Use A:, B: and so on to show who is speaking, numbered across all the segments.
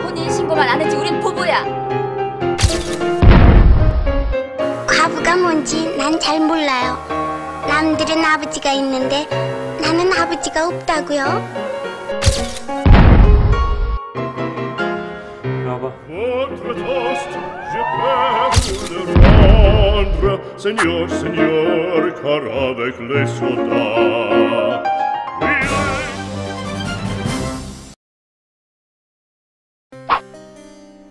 A: 혼인신고만 안 했지 우린 부부야.
B: 과부가 뭔지 난 잘 몰라요. 남들은 아버지가 있는데 나는 아버지가 없다고요.
C: 나와봐.
D: Seigneur, Seigneur, car avec les soldats.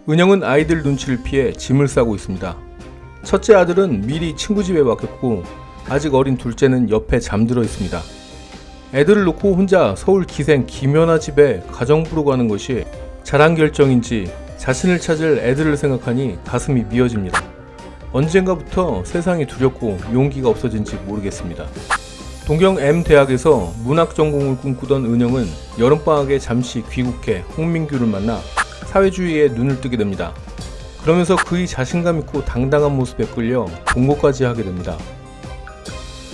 C: 은영은 아이들 눈치를 피해 짐을 싸고 있습니다. 첫째 아들은 미리 친구 집에 맡겼고 아직 어린 둘째는 옆에 잠들어 있습니다. 애들을 놓고 혼자 서울 기생 김연아 집에 가정부로 가는 것이 잘한 결정인지 자신을 찾을 애들을 생각하니 가슴이 미어집니다. 언젠가부터 세상이 두렵고 용기가 없어진지 모르겠습니다. 동경 M대학에서 문학 전공을 꿈꾸던 은영은 여름방학에 잠시 귀국해 홍민규를 만나 사회주의에 눈을 뜨게 됩니다. 그러면서 그의 자신감 있고 당당한 모습에 끌려 동거까지 하게 됩니다.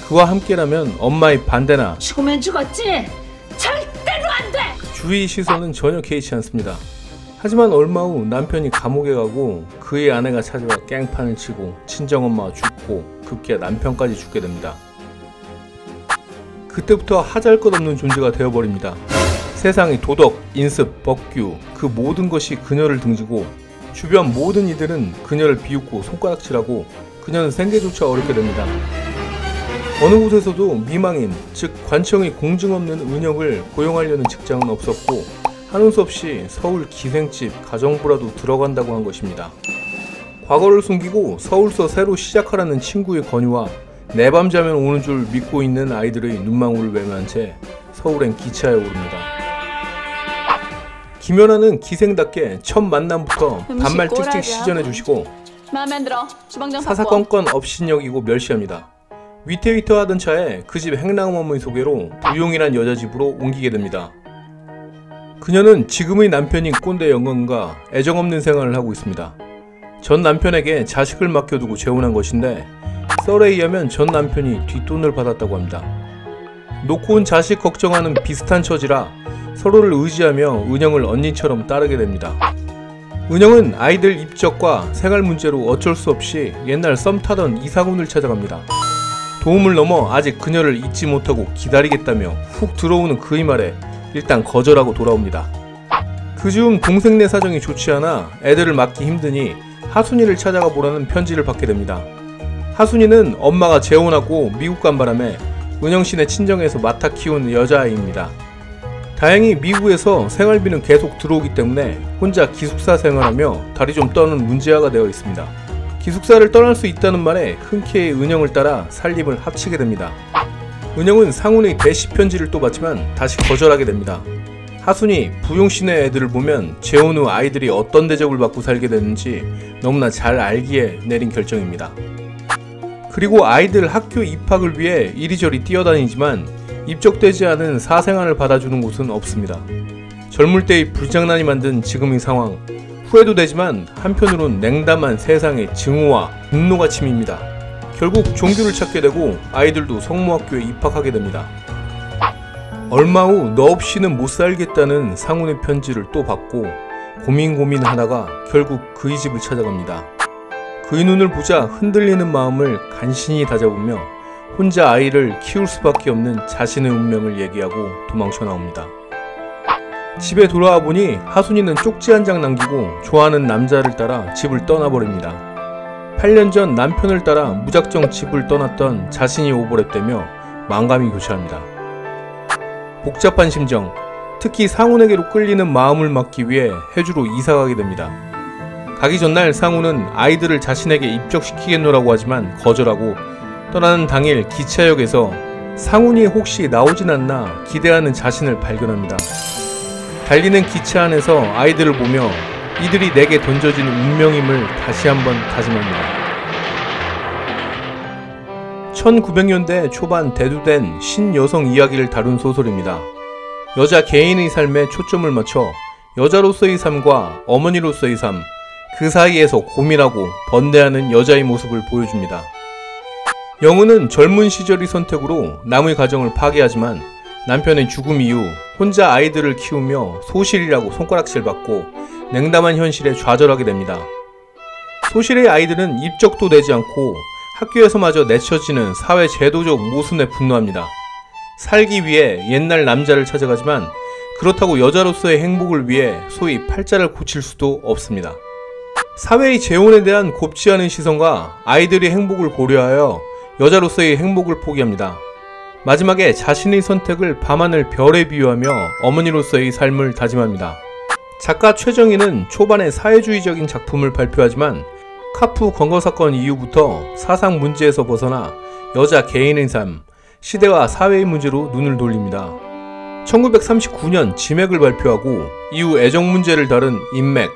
C: 그와 함께라면 엄마의 반대나
A: 죽으면 죽었지 절대로 안 돼.
C: 주위 시선은 전혀 개의치 않습니다. 하지만 얼마 후 남편이 감옥에 가고 그의 아내가 찾아와 깽판을 치고 친정엄마가 죽고 급기야 남편까지 죽게 됩니다. 그때부터 하잘것없는 존재가 되어버립니다. 세상의 도덕, 인습, 법규 그 모든 것이 그녀를 등지고 주변 모든 이들은 그녀를 비웃고 손가락질하고 그녀는 생계조차 어렵게 됩니다. 어느 곳에서도 미망인, 즉 관청의 공증 없는 은영을 고용하려는 직장은 없었고 하는 수 없이 서울 기생집 가정부라도 들어간다고 한 것입니다. 과거를 숨기고 서울서 새로 시작하라는 친구의 권유와 내 밤 자면 오는 줄 믿고 있는 아이들의 눈망울을 외면한 채 서울엔 기차에 오릅니다. 김연아는 기생답게 첫 만남부터 반말 찍찍 시전해주시고 사사건건 업신여기고 멸시합니다. 위태위태 하던 차에 그 집 행랑어머니 소개로 부용이란 여자 집으로 옮기게 됩니다. 그녀는 지금의 남편인 꼰대 영건과 애정없는 생활을 하고 있습니다. 전 남편에게 자식을 맡겨두고 재혼한 것인데 썰에 의하면 전 남편이 뒷돈을 받았다고 합니다. 놓고 온 자식 걱정하는 비슷한 처지라 서로를 의지하며 은영을 언니처럼 따르게 됩니다. 은영은 아이들 입적과 생활 문제로 어쩔 수 없이 옛날 썸 타던 이상훈을 찾아갑니다. 도움을 넘어 아직 그녀를 잊지 못하고 기다리겠다며 훅 들어오는 그의 말에 일단 거절하고 돌아옵니다. 그 즈음 동생네 사정이 좋지 않아 애들을 맡기 힘드니 하순이를 찾아가 보라는 편지를 받게 됩니다. 하순이는 엄마가 재혼하고 미국 간 바람에 은영씨네 친정에서 맡아 키운 여자아이입니다. 다행히 미국에서 생활비는 계속 들어오기 때문에 혼자 기숙사 생활하며 다리 좀 떠는 문제아가 되어 있습니다. 기숙사를 떠날 수 있다는 말에 흔쾌히 은영을 따라 살림을 합치게 됩니다. 은영은 상훈의 대시 편지를 또 받지만 다시 거절하게 됩니다. 하순이 부용씨네 애들을 보면 재혼 후 아이들이 어떤 대접을 받고 살게 되는지 너무나 잘 알기에 내린 결정입니다. 그리고 아이들 학교 입학을 위해 이리저리 뛰어다니지만 입적되지 않은 사생활을 받아주는 곳은 없습니다. 젊을 때의 불장난이 만든 지금의 상황, 후회도 되지만 한편으론 냉담한 세상의 증오와 분노가 침입니다. 결국 종교를 찾게 되고 아이들도 성모학교에 입학하게 됩니다. 얼마 후 너 없이는 못 살겠다는 상훈의 편지를 또 받고 고민하다가 결국 그의 집을 찾아갑니다. 그의 눈을 보자 흔들리는 마음을 간신히 다잡으며 혼자 아이를 키울 수밖에 없는 자신의 운명을 얘기하고 도망쳐 나옵니다. 집에 돌아와 보니 하순이는 쪽지 한 장 남기고 좋아하는 남자를 따라 집을 떠나버립니다. 8년 전 남편을 따라 무작정 집을 떠났던 자신이 오버랩되며 만감이 교차합니다. 복잡한 심정, 특히 상훈에게로 끌리는 마음을 막기 위해 해주로 이사가게 됩니다. 가기 전날 상훈은 아이들을 자신에게 입적시키겠노라고 하지만 거절하고 떠나는 당일 기차역에서 상훈이 혹시 나오진 않나 기대하는 자신을 발견합니다. 달리는 기차 안에서 아이들을 보며 이들이 내게 던져진 운명임을 다시 한번 다짐합니다. 1900년대 초반 대두된 신여성 이야기를 다룬 소설입니다. 여자 개인의 삶에 초점을 맞춰 여자로서의 삶과 어머니로서의 삶, 그 사이에서 고민하고 번뇌하는 여자의 모습을 보여줍니다. 영은은 젊은 시절의 선택으로 남의 가정을 파괴하지만 남편의 죽음 이후 혼자 아이들을 키우며 소실이라고 손가락질 받고 냉담한 현실에 좌절하게 됩니다. 소실의 아이들은 입적도 내지 않고 학교에서마저 내쳐지는 사회 제도적 모순에 분노합니다. 살기 위해 옛날 남자를 찾아가지만 그렇다고 여자로서의 행복을 위해 소위 팔자를 고칠 수도 없습니다. 사회의 재혼에 대한 곱지 않은 시선과 아이들의 행복을 고려하여 여자로서의 행복을 포기합니다. 마지막에 자신의 선택을 밤하늘 별에 비유하며 어머니로서의 삶을 다짐합니다. 작가 최정희는 초반에 사회주의적인 작품을 발표하지만 카푸 검거사건 이후부터 사상 문제에서 벗어나 여자 개인의 삶, 시대와 사회의 문제로 눈을 돌립니다. 1939년 지맥을 발표하고 이후 애정 문제를 다룬 인맥,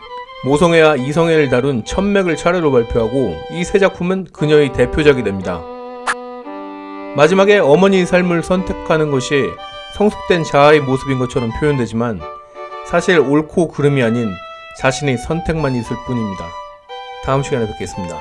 C: 모성애와 이성애를 다룬 천맥을 차례로 발표하고 이 세 작품은 그녀의 대표작이 됩니다. 마지막에 어머니의 삶을 선택하는 것이 성숙된 자아의 모습인 것처럼 표현되지만 사실 옳고 그름이 아닌 자신의 선택만 있을 뿐입니다. 다음 시간에 뵙겠습니다.